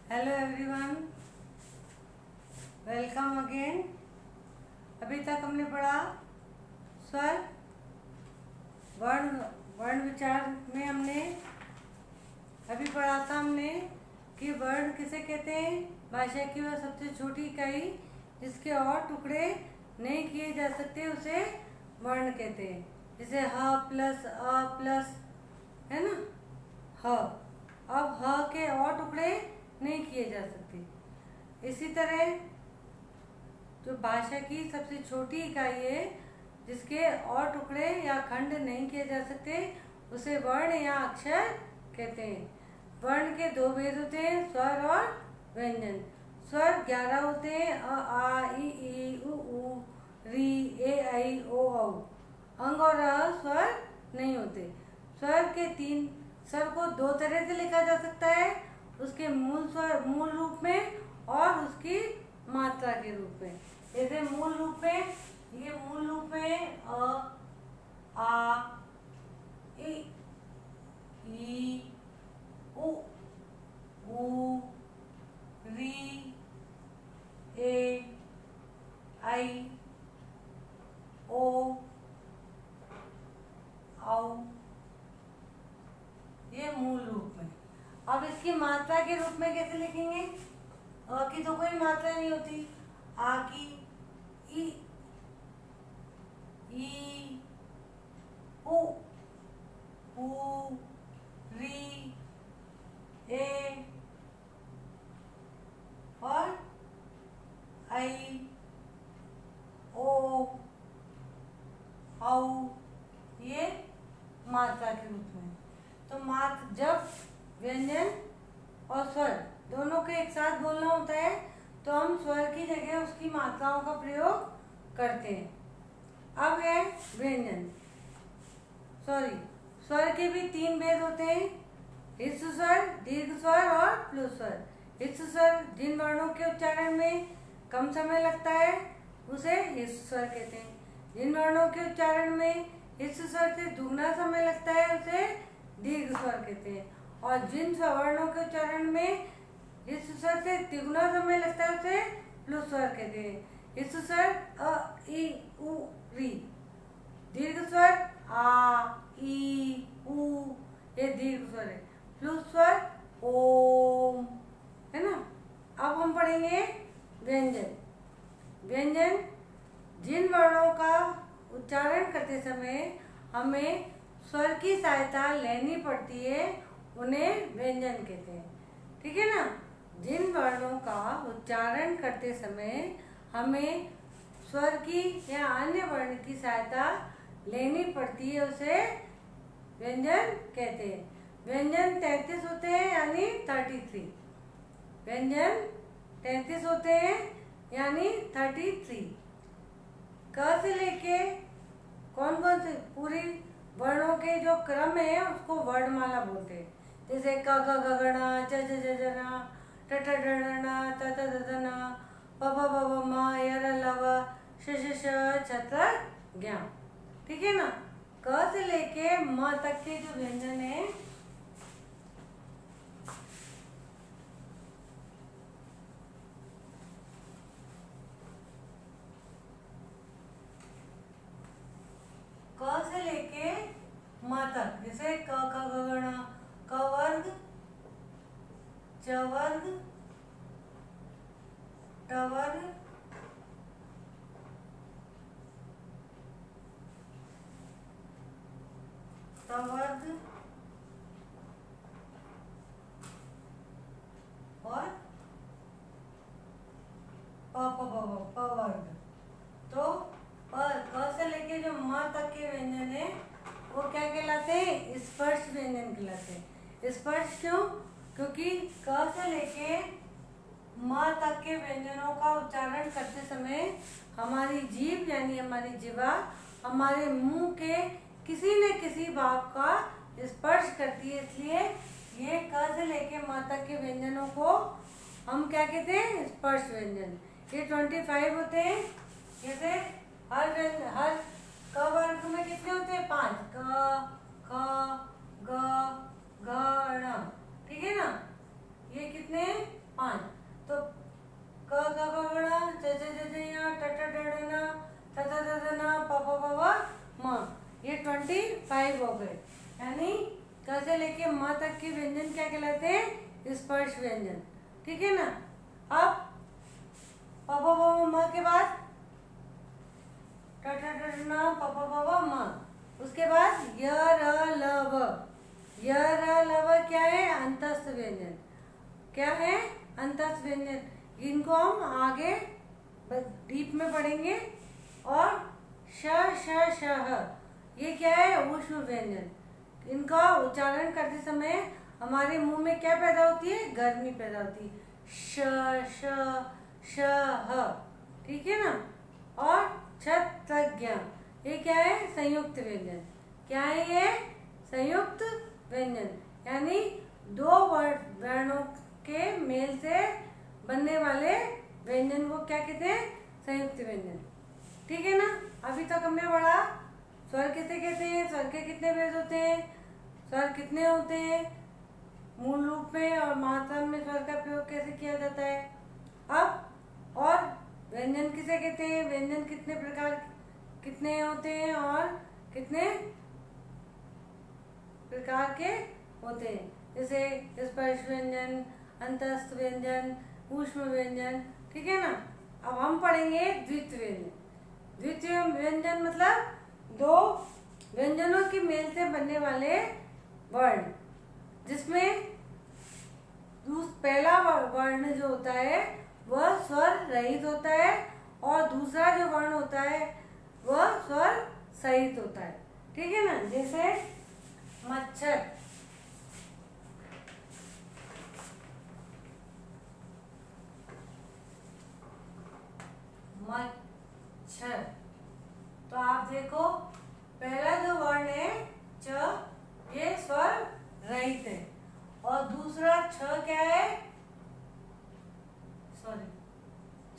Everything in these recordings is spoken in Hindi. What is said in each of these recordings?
Hello everyone, welcome again. अभी तक हमने पढ़ा स्वर, वर्ण वर्ण विचार में हमने अभी पढ़ा था हमने कि वर्ण किसे कहते हैं। भाषा की वह सबसे छोटी इकाई जिसके और टुकड़े नहीं किए जा सकते उसे वर्ण कहते हैं। जैसे ह प्लस अ प्लस, है ना, ह। अब ह के और टुकड़े नहीं किए जा सकते। इसी तरह जो भाषा की सबसे छोटी इकाई है जिसके और टुकड़े या खंड नहीं किए जा सकते उसे वर्ण या अक्षर कहते हैं। वर्ण के दो भेद होते हैं, स्वर और व्यंजन। स्वर 11 होते हैं, अ आ ई उ री ए ऐ ओ औ। अंग और स्वर नहीं होते। स्वर को दो तरह से लिखा जा सकता है, उसके मूल रूप में और उसकी मात्रा के रूप में। जैसे मूल रूप में अ आ ई उ री ए ऐ ओ औ, ये मूल रूप में। अब इसकी मात्रा के रूप में कैसे लिखेंगे? अ की तो कोई मात्रा नहीं होती। आ की ई उ री ए और ऐ ओ औ, ये मात्रा के रूप में। तो जब व्यंजन और स्वर दोनों को एक साथ बोलना होता है तो हम स्वर की जगह उसकी मात्राओं का प्रयोग करते हैं। अब है व्यंजन, स्वर के भी 3 भेद होते हैं, ह्रस्व स्वर, दीर्घ स्वर और प्लुत स्वर। ह्रस्व स्वर जिन वर्णों के उच्चारण में कम समय लगता है उसे ह्रस्व स्वर कहते हैं। जिन वर्णों के उच्चारण में ह्रस्व स्वर से दुगना समय लगता है उसे दीर्घ स्वर कहते हैं। और जिन वर्णों के उच्चारण में ह्रस्व स्वर से तिगुना समय लगता है उसे प्लुत स्वर कहते हैं। ह्रस्व स्वर अ ई उ री, दीर्घ स्वर आ ई उ, ये दीर्घ स्वर है। प्लुत स्वर ओम, है ना। अब हम पढ़ेंगे व्यंजन। व्यंजन जिन वर्णों का उच्चारण करते समय हमें स्वर की सहायता लेनी पड़ती है उन्हें व्यंजन कहते हैं। ठीक है ना। जिन वर्णों का उच्चारण करते समय हमें स्वर की या अन्य वर्ण की सहायता लेनी पड़ती है उसे व्यंजन कहते हैं। व्यंजन 33 होते हैं यानी 33। व्यंजन 33 होते हैं यानी 33। क से लेके कौन कौन से पूरी वर्णों के जो क्रम है उसको वर्णमाला बोलते हैं। जैसे क ख ग घ ङ च छ ज झ ण ट ठ ड ढ ण त थ द ध न प फ ब भ म य र ल व श श श छ त्र ज्ञ। ठीक है ना। क से लेके म तक के जो व्यंजन है क से लेके म तक, जैसे क ख ग घ ङ, क वर्ग, च वर्ग, ट वर्ग, ट वर्ग और प वर्ग। तो क से लेके जो म तक के व्यंजन है वो क्या कहलाते हैं? स्पर्श व्यंजन कहलाते हैं। स्पर्श क्यों? क्योंकि क से लेके म तक के व्यंजनों का उच्चारण करते समय हमारी जीभ यानी हमारी जिह्वा हमारे मुंह के किसी न किसी भाग का स्पर्श करती है, इसलिए ये क से लेके म तक के व्यंजनों को हम क्या कहते हैं? स्पर्श व्यंजन। ये 25 होते हैं। जैसे हर क वर्ग में कितने होते हैं? 5, क ख ग घ ण। ठीक है ना। ये कितने? 5। से लेके म तक के व्यंजन क्या कहलाते हैं? स्पर्श व्यंजन। ठीक है ना। अब प प प म के बाद ट ठ ठ न प प प प म, उसके बाद य र ल व। य र ल व क्या है? अंतस्थ व्यंजन। क्या है? अंतस्थ व्यंजन। इनको हम आगे डीप में पढ़ेंगे। और श श श ह, ये क्या है? ऊष्म व्यंजन। इनका उच्चारण करते समय हमारे मुंह में क्या पैदा होती है? गर्मी पैदा होती है। श श श ह। ठीक है ना। और क्षत्रज्ञ, ये क्या है? संयुक्त व्यंजन। क्या है ये? संयुक्त व्यंजन। यानी दो वर्णों के मेल से बनने वाले व्यंजन को क्या कहते हैं? संयुक्त व्यंजन। ठीक है ना। अभी तक हमने पढ़ा स्वर किसे कहते हैं, स्वर के कितने भेद होते हैं, स्वर कितने होते हैं, मूल रूप में और मात्रा में स्वर का प्रयोग कैसे किया जाता है। अब और व्यंजन किसे कहते हैं, व्यंजन कितने प्रकार कितने होते हैं और कितने प्रकार के होते हैं, जैसे स्पर्श व्यंजन, अंतस्थ व्यंजन, ऊष्म व्यंजन। ठीक है ना। अब हम पढ़ेंगे द्वित्व व्यंजन। द्वितीय व्यंजन मतलब दो व्यंजनों के मेल से बनने वाले वर्ण, जिसमें पहला वर्ण जो होता है वह स्वर रहित होता है और दूसरा जो वर्ण होता है वह स्वर सहित होता है। ठीक है ना। जैसे मच्छर, मच्छर, तो आप देखो पहला जो वर्ण है च, ये स्वर रहित है और दूसरा छ क्या है? सॉरी,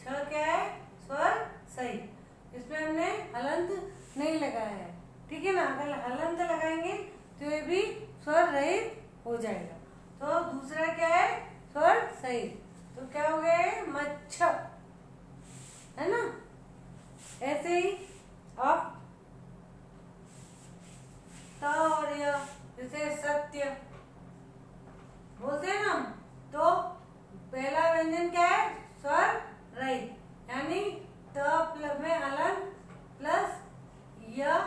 छ क्या है? स्वर सहित। इसमें हमने हलंत नहीं लगाया है। ठीक है ना। अगर हलंत लगाएंगे तो ये भी स्वर रहित हो जाएगा। तो दूसरा क्या है? स्वर सहित। तो क्या हो गया? मच्छर, है ना। ऐसे ही अब त और य, जैसे सत्य बोलते हैं ना, तो पहला व्यंजन क्या है? स्वर रहित, यानी त में हलन प्लस य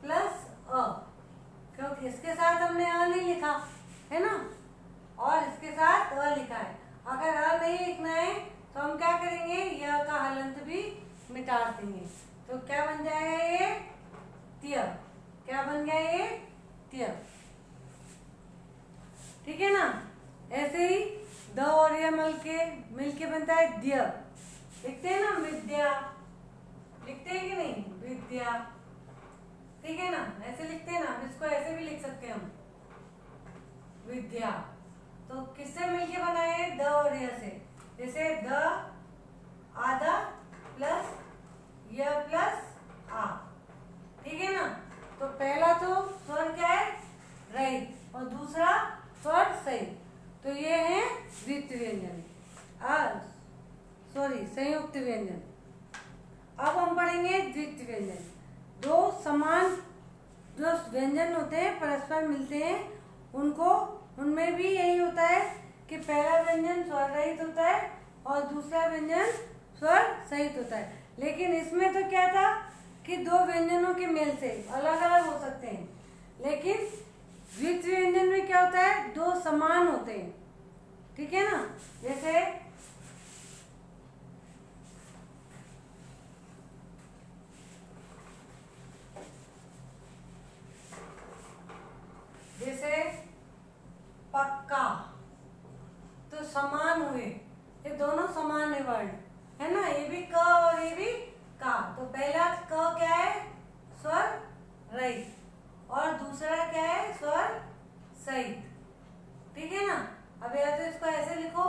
प्लस अ, क्योंकि इसके साथ हमने अ नहीं लिखा है ना, और इसके साथ अ लिखा है। अगर अ नहीं लिखना है तो हम क्या करेंगे? य का हलंत भी मिटा देंगे। तो क्या बन जाएगा? ये त्य। क्या बन गया? ये त्य। ठीक है ना। ऐसे ही द और य मिलके बनता है द्य। लिखते हैं ना विद्या, लिखते हैं कि नहीं? विद्या। ठीक है ना। ऐसे लिखते हैं ना, इसको ऐसे भी लिख सकते हैं हम, विद्या। तो किससे मिलके बना है? द और य से। जैसे द आधा प्लस य प्लस आ। ठीक है ना। तो पहला तो स्वर क्या है? रहित और दूसरा स्वर सहित। तो ये है द्वित्व व्यंजन, संयुक्त व्यंजन। अब हम पढ़ेंगे द्वित्व व्यंजन। दो समान जो व्यंजन होते हैं परस्पर मिलते हैं, उनमें भी यही होता है कि पहला व्यंजन स्वर रहित होता है और दूसरा व्यंजन स्वर सहित होता है। लेकिन इसमें तो क्या था कि दो व्यंजनों के मेल से अलग अलग हो सकते हैं, लेकिन द्वितीय व्यंजन में क्या होता है? दो समान होते हैं। ठीक है ना। जैसे पक्का, तो समान हुए, ये दोनों समान है वर्ण, है ना। ये भी क और ये भी का। तो पहला क क्या है? स्वर रहित और दूसरा क्या है? स्वर सहित। ठीक है ना। अब या तो इसको ऐसे लिखो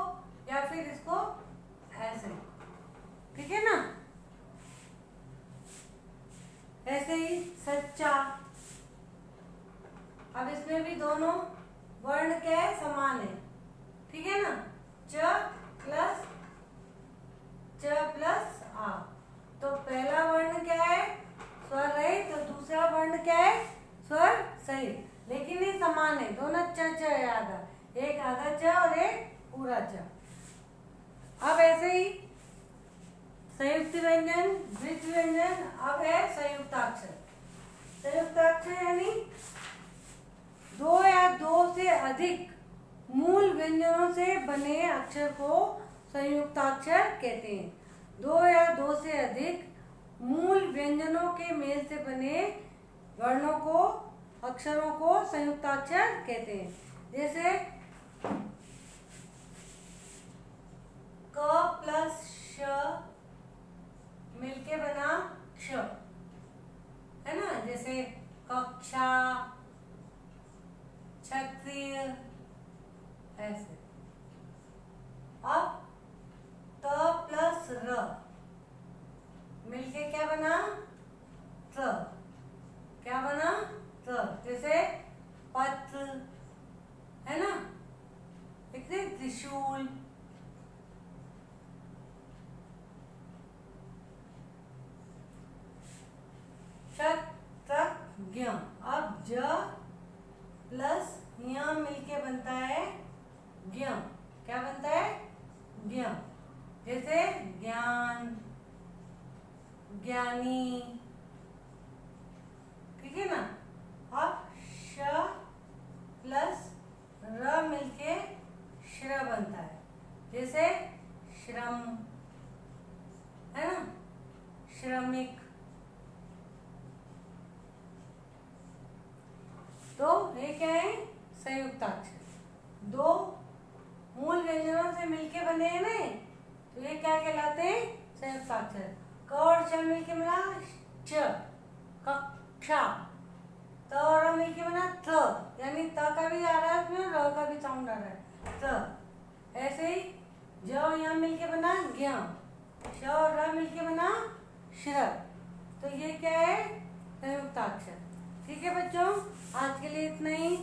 या फिर इसको ऐसे। ठीक है ना। ऐसे ही सच्चा, अब इसमें भी दोनों वर्ण क्या है? समान है। ठीक है ना। च प्लस आ। तो पहला वर्ण क्या है? स्वर रहित, तो दूसरा वर्ण क्या है? स्वर सहित। लेकिन ये समान है, दोनों च च है आधा, एक आधा च और एक पूरा च। अब ऐसे ही संयुक्त व्यंजन, द्वित्व व्यंजन, अब है संयुक्ताक्षर। संयुक्ताक्षर यानी दो या दो से अधिक मूल व्यंजनों से बने अक्षर को संयुक्ताक्षर कहते हैं। दो या दो से अधिक मूल व्यंजनों के मेल से बने वर्णों को, अक्षरों को संयुक्ताक्षर कहते हैं। जैसे क प्लस श मिलके बना क्ष, है ना। जैसे कक्षा, क्षत्रिय, ऐसे। अब त प्लस र मिलके क्या बना, त्र। क्या बना, त्र। जैसे पत्र, है ना, लिखते त्रिशूल। क्षत्रज्ञ, अब ज प्लस य मिलके बनता है ज्ञ। क्या बनता है, ज्ञ। जैसे ज्ञान, ज्ञानी, ठीक है ना। अब श प्लस र मिलके श्र बनता है। जैसे श्रम, है ना, श्रमिक। तो ये क्या है, संयुक्ताक्षर। दो मूल व्यंजनों से मिलके बने हैं ना, तो ये क्या कहलाते हैं, संयुक्ताक्षर। क और च मिलके बना च, कक्षा। त और र मिलके बना त्र, यानी त का भी आ रहा है उसमें, र का भी साउंड आ रहा है, त्र। ऐसे ही ज और यहाँ मिलके बना ज्ञ, श और र मिलके बना श्र। तो ये क्या है, संयुक्ताक्षर। ठीक है बच्चों, आज के लिए इतना ही।